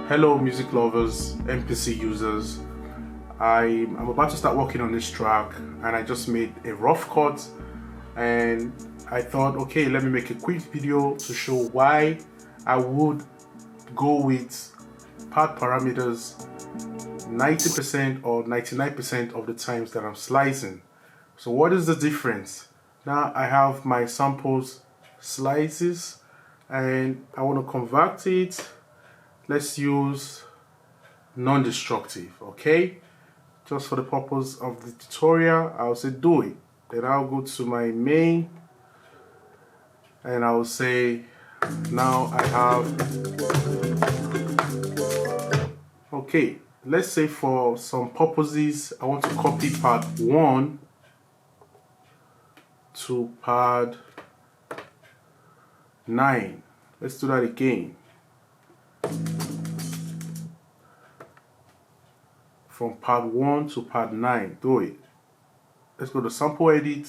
Hello music lovers, MPC users. I'm about to start working on this track and I just made a rough cut, and I thought, okay, let me make a quick video to show why I would go with pad parameters 90% or 99% of the times that I'm slicing. So what is the difference? Now I have my samples slices and I want to convert it. Let's use non-destructive, okay? Just for the purpose of the tutorial, I'll say do it. Then I'll go to my main and I'll say now I have, okay, let's say for some purposes I want to copy pad 1 to pad 9. Let's do that again. From pad 1 to pad 9, do it. Let's go to sample edit.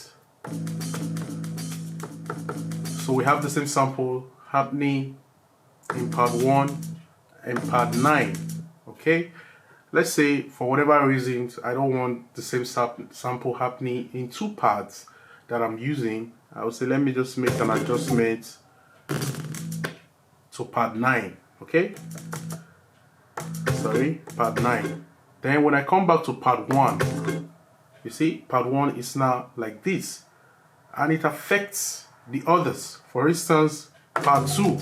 So we have the same sample happening in pad 1 and pad 9. Okay, let's say for whatever reasons I don't want the same sample happening in two pads that I'm using. I would say let me just make an adjustment to pad 9. Okay, sorry, pad 9. Then when I come back to pad 1, you see pad 1 is now like this and it affects the others. For instance, pad 2,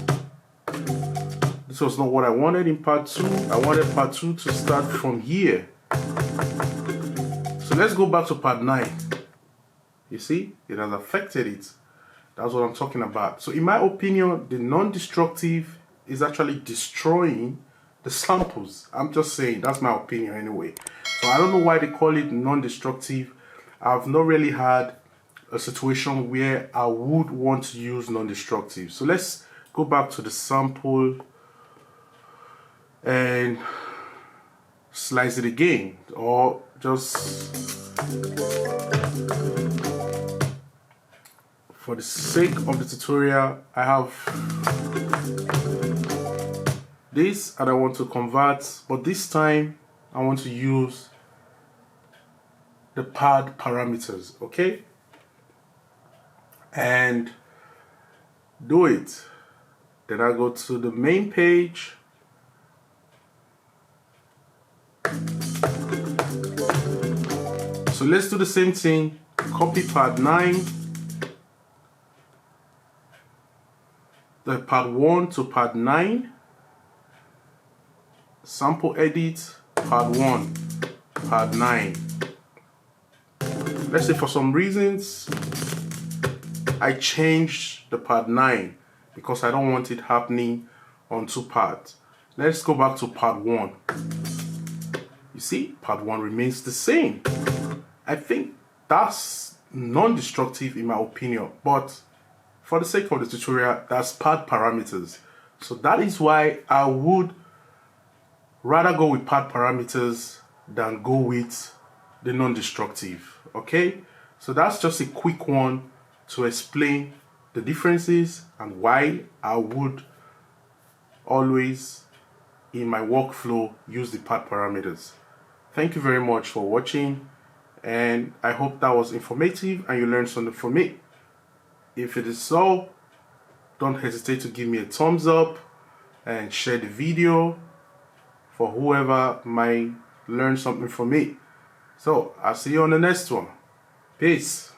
this was not what I wanted in pad 2. I wanted pad 2 to start from here. So let's go back to pad 9. You see, it has affected it. That's what I'm talking about. So in my opinion, the non-destructive is actually destroying the samples. I'm just saying, that's my opinion anyway. So I don't know why they call it non-destructive. I've not really had a situation where I would want to use non-destructive. So let's go back to the sample and slice it again, or just for the sake of the tutorial, I have this and I want to convert, but this time I want to use the pad parameters, okay? And do it. Then I go to the main page. So let's do the same thing. Copy pad 9, the pad 1 to pad 9, sample edit, pad 1, pad 9. Let's say for some reasons I changed the pad 9 because I don't want it happening on two pads. Let's go back to pad 1. You see, pad 1 remains the same. I think that's non-destructive in my opinion, but for the sake of the tutorial, that's pad parameters. So that is why I would rather go with pad parameters than go with the non-destructive. Okay, so that's just a quick one to explain the differences and why I would always in my workflow use the pad parameters. Thank you very much for watching, and I hope that was informative and you learned something from it. If it is so, don't hesitate to give me a thumbs up and share the video for whoever might learn something from it. So I'll see you on the next one. Peace.